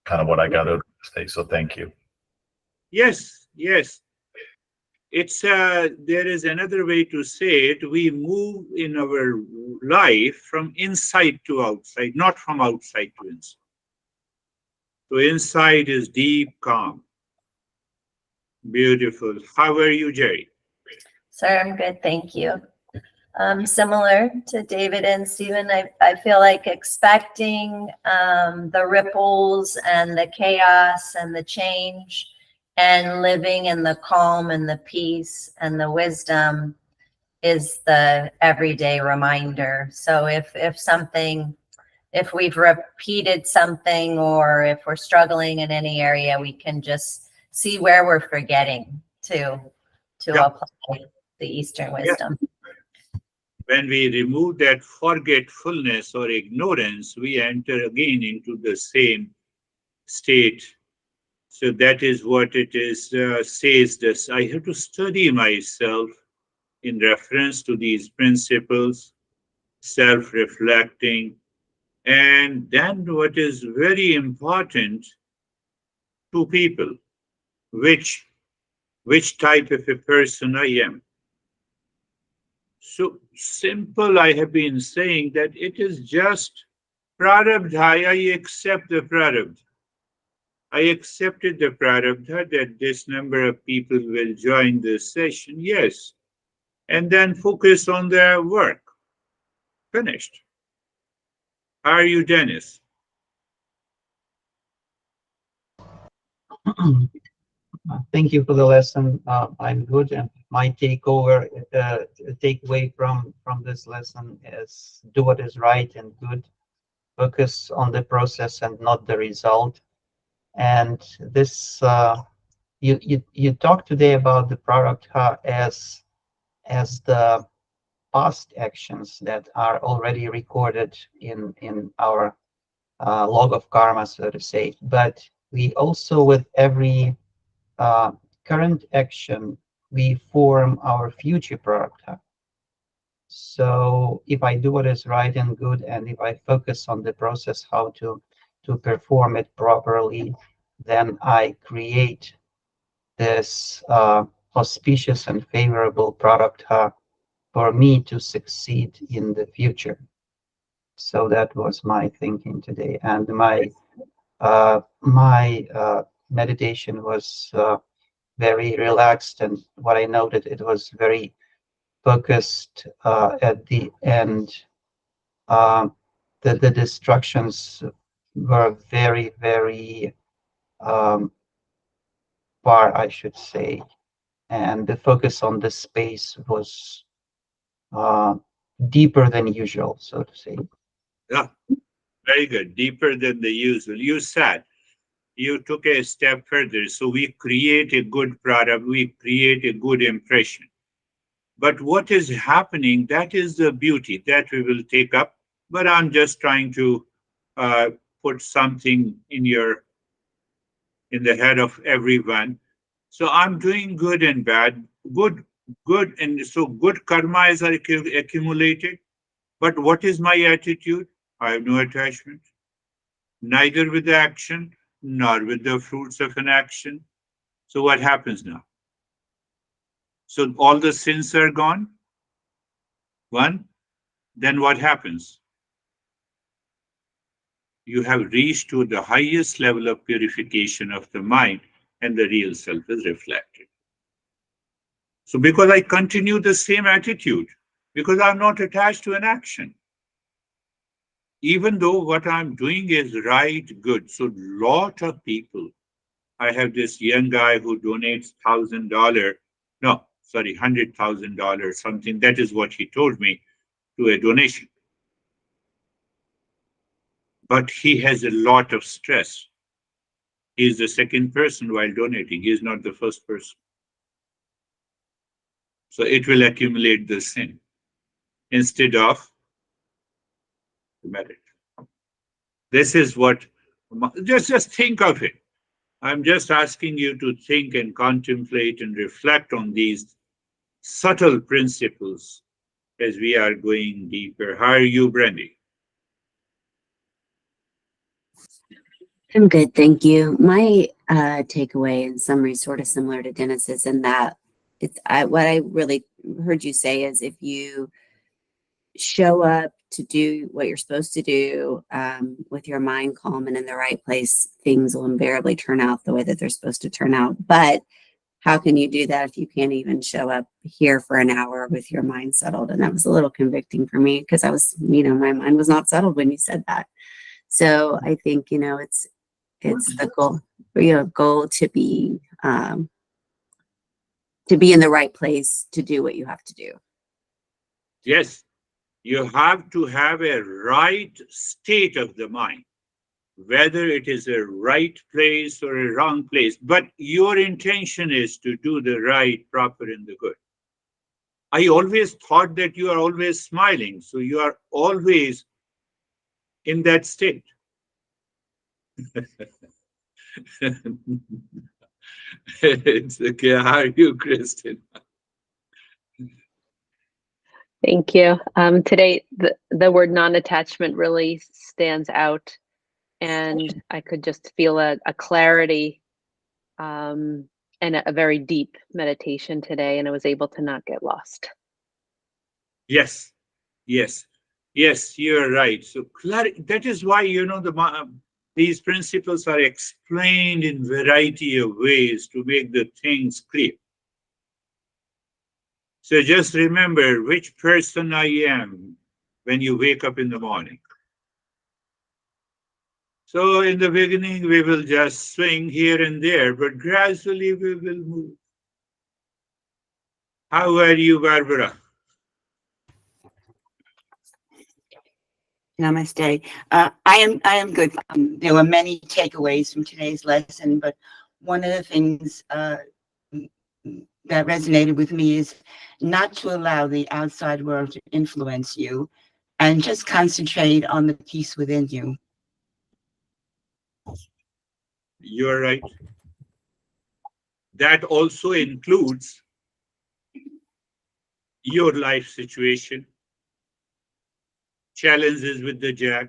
kind of what I got out of today. So thank you. Yes, yes. It's there is another way to say it. We move in our life from inside to outside, not from outside to inside. So inside is deep calm. Beautiful. How are you, Jerry? Sir, I'm good, thank you. Similar to David and Stephen, I feel like expecting the ripples and the chaos and the change, and living in the calm and the peace and the wisdom is the everyday reminder. So if we've repeated something, or if we're struggling in any area, we can just see where we're forgetting to apply the Eastern wisdom. When we remove that forgetfulness or ignorance, we enter again into the same state. So that is what it is, says this. I have to study myself in reference to these principles, self-reflecting. And then what is very important to people, which type of a person I am. So simple, I have been saying that it is just prarabdha. I accept the prarabdha. I accepted the prarabdha that this number of people will join this session, yes, and then focus on their work. Finished. How are you, Dennis? Thank you for the lesson. I'm good, and my takeaway from this lesson is do what is right and good. Focus on the process and not the result. And this, you talked today about the prarabdha as the past actions that are already recorded in our log of karma, so to say. But we also, with every current action, we form our future prarabdha. So if I do what is right and good, and if I focus on the process, how to perform it properly, then I create this auspicious and favorable prarabdha for me to succeed in the future. So that was my thinking today, and my meditation was very relaxed, and what I noted, it was very focused at the end. The distractions were very, very far, I should say, and the focus on this space was deeper than usual, so to say. Yeah, very good. Deeper than the usual. You said you took a step further. So we create a good product, we create a good impression. But what is happening, that is the beauty that we will take up. But I'm just trying to uh, put something in the head of everyone. So I'm doing good and bad, good, and so good karma is accumulated. But what is my attitude? I have no attachment, neither with the action nor with the fruits of an action. So what happens now? So all the sins are gone. One, then what happens? You have reached to the highest level of purification of the mind, and the real self is reflected. So because I continue the same attitude, because I'm not attached to an action, even though what I'm doing is right, good. So lot of people, I have this young guy who donates $1,000, no, sorry, $100,000, something. That is what he told me, to a donation. But he has a lot of stress. He is the second person while donating. He is not the first person. So it will accumulate the sin instead of the merit. This is what, just think of it. I'm just asking you to think and contemplate and reflect on these subtle principles as we are going deeper. How are you, Brandy? I'm good, thank you. My takeaway in summary is sort of similar to Dennis's in that what I really heard you say is if you show up to do what you're supposed to do with your mind calm and in the right place, things will invariably turn out the way that they're supposed to turn out. But how can you do that if you can't even show up here for an hour with your mind settled? And that was a little convicting for me because I was, my mind was not settled when you said that. So I think, it's the goal, goal to be in the right place to do what you have to do. Yes, you have to have a right state of the mind, whether it is a right place or a wrong place. But your intention is to do the right, proper, and the good. I always thought that you are always smiling, so you are always in that state. It's okay. How are you, Kristen? Thank you. Today, the word non-attachment really stands out, and I could just feel a clarity and a very deep meditation today, and I was able to not get lost. Yes, yes, yes, you're right. So that is why, these principles are explained in variety of ways to make the things clear. So just remember which person I am when you wake up in the morning. So in the beginning, we will just swing here and there, but gradually we will move. How are you, Barbara? Namaste. I am good. There were many takeaways from today's lesson, but one of the things that resonated with me is not to allow the outside world to influence you and just concentrate on the peace within you. You're right. That also includes your life situation, challenges with the jack.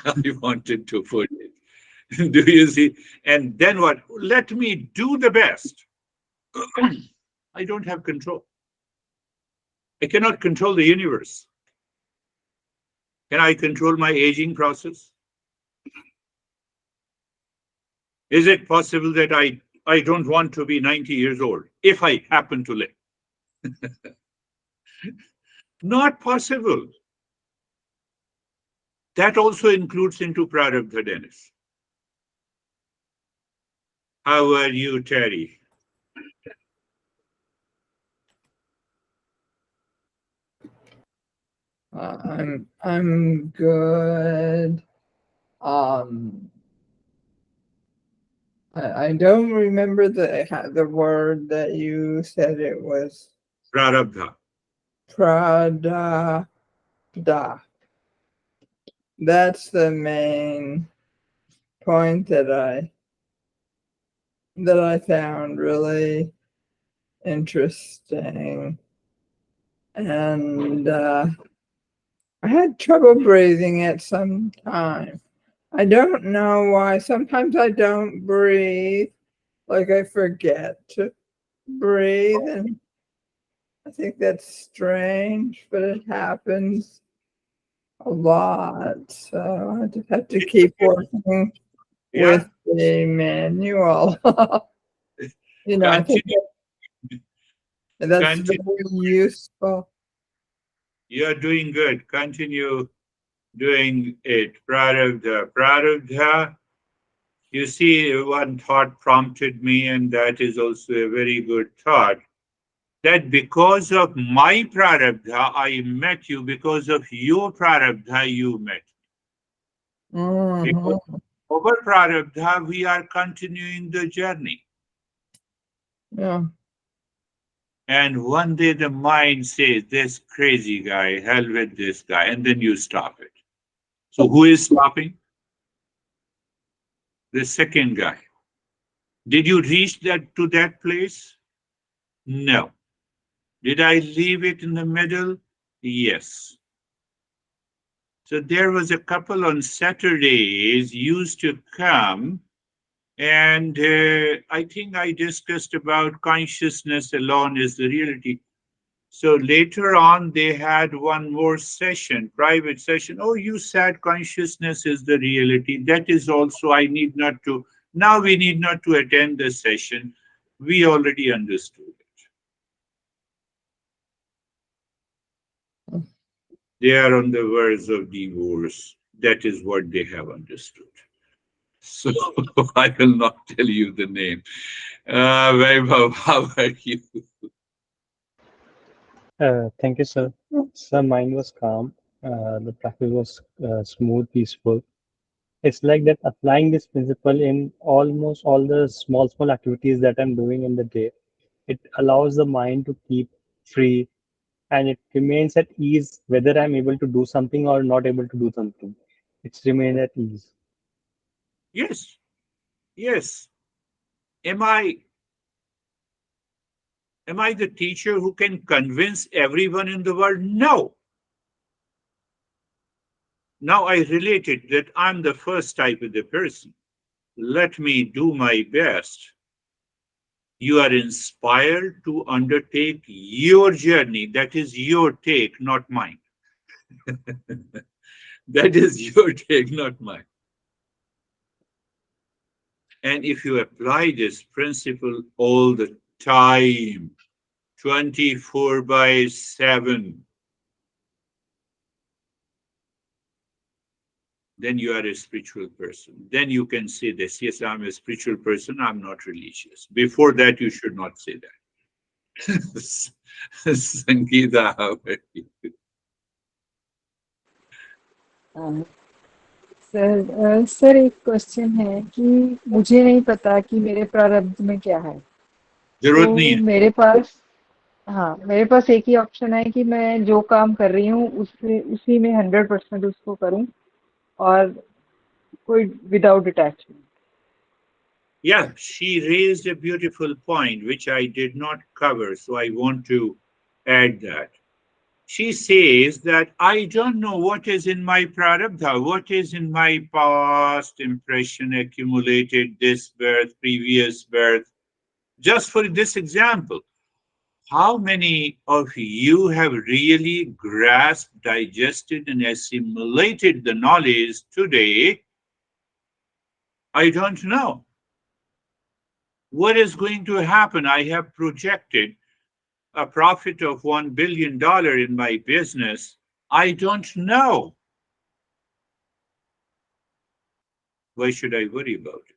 I wanted to put it. Do you see? And then what? Let me do the best. I don't have control. I cannot control the universe. Can I control my aging process? Is it possible that I don't want to be 90 years old if I happen to live? Not possible. That also includes into prarabdha, Dennis. How are you, Terry? I'm good. I don't remember the word that you said. It was Prarabdha. prada. That's the main point that I found really interesting. And I had trouble breathing at some time. I don't know why. Sometimes I don't breathe, like I forget to breathe, and I think that's strange, but it happens a lot. So I just have to keep working Yeah. with the manual. I think that's Continue. very useful. You're doing good. Continue doing it. Prarabdha. Prarabdha. You see, one thought prompted me, and that is also a very good thought. That because of my prarabdha, I met you. Because of your prarabdha, you met. Because Mhm. of our prarabdha, we are continuing the journey. Yeah. And one day the mind says, this crazy guy, hell with this guy, and then you stop it. So who is stopping? The second guy. Did you reach that place? No. Did I leave it in the middle? Yes. So there was a couple on Saturdays used to come, and I think I discussed about consciousness alone is the reality. So later on, they had one more session, private session. Oh, you said consciousness is the reality. That is also, I need not to, now we need not to attend the session. We already understood it. They are on the verge of divorce. That is what they have understood. So I will not tell you the name. Vaibhav, how are you? Thank you, sir. Sir, mine was calm. The practice was smooth, peaceful. It's like that applying this principle in almost all the small activities that I'm doing in the day. It allows the mind to keep free and it remains at ease whether I'm able to do something or not able to do something. It's remained at ease. Yes, yes. Am I the teacher who can convince everyone in the world? No. Now I related that I'm the first type of the person. Let me do my best. You are inspired to undertake your journey. That is your take, not mine. That is your take, not mine. And if you apply this principle all the time, 24/7, then you are a spiritual person. Then you can say this, yes, I'm a spiritual person, I'm not religious. Before that, you should not say that. Sangeeta, how are you? Sir एक question है कि मुझे नहीं पता कि मेरे प्रारब्ध में क्या है, जरूरत नहीं तो है। मेरे पास एक ही ऑप्शन है कि मैं जो काम कर रही हूँ उसी में 100% उसको करूँ और कोई without attachment. Yeah, she raised a beautiful point, which I did not cover, so I want to add that. She says that I don't know what is in my prarabdha, what is in my past impression accumulated this birth, previous birth. Just for this example, how many of you have really grasped, digested, and assimilated the knowledge today? I don't know. What is going to happen? I have projected a profit of $1 billion in my business, I don't know. Why should I worry about it?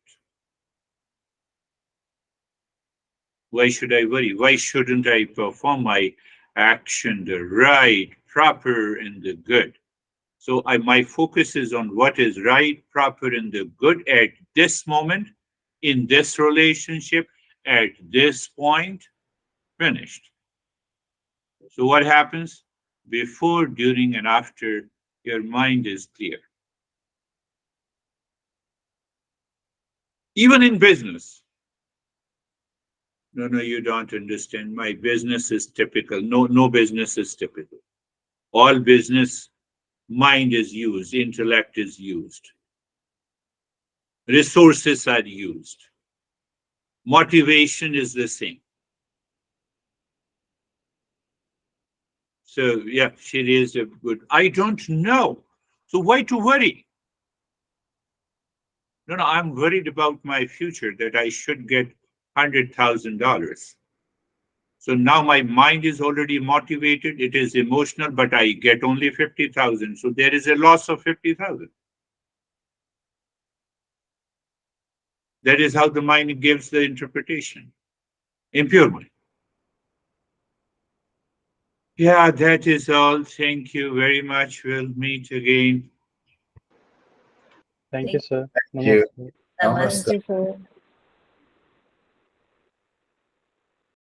Why should I worry? Why shouldn't I perform my action the right, proper, and the good? So my focus is on what is right, proper, and the good at this moment, in this relationship, at this point, finished. So what happens? Before, during, and after, your mind is clear. Even in business. No, you don't understand. My business is typical. No business is typical. All business, mind is used, intellect is used, resources are used, motivation is the same. So yeah, she raised a good. I don't know. So why to worry? No, I'm worried about my future, that I should get $100,000. So now my mind is already motivated, it is emotional, but I get only 50,000. So there is a loss of 50,000. That is how the mind gives the interpretation. Impure mind. Yeah, that is all. Thank you very much. We'll meet again. Thank you, sir. Thank you. Namaste. Namaste. Thank you, sir.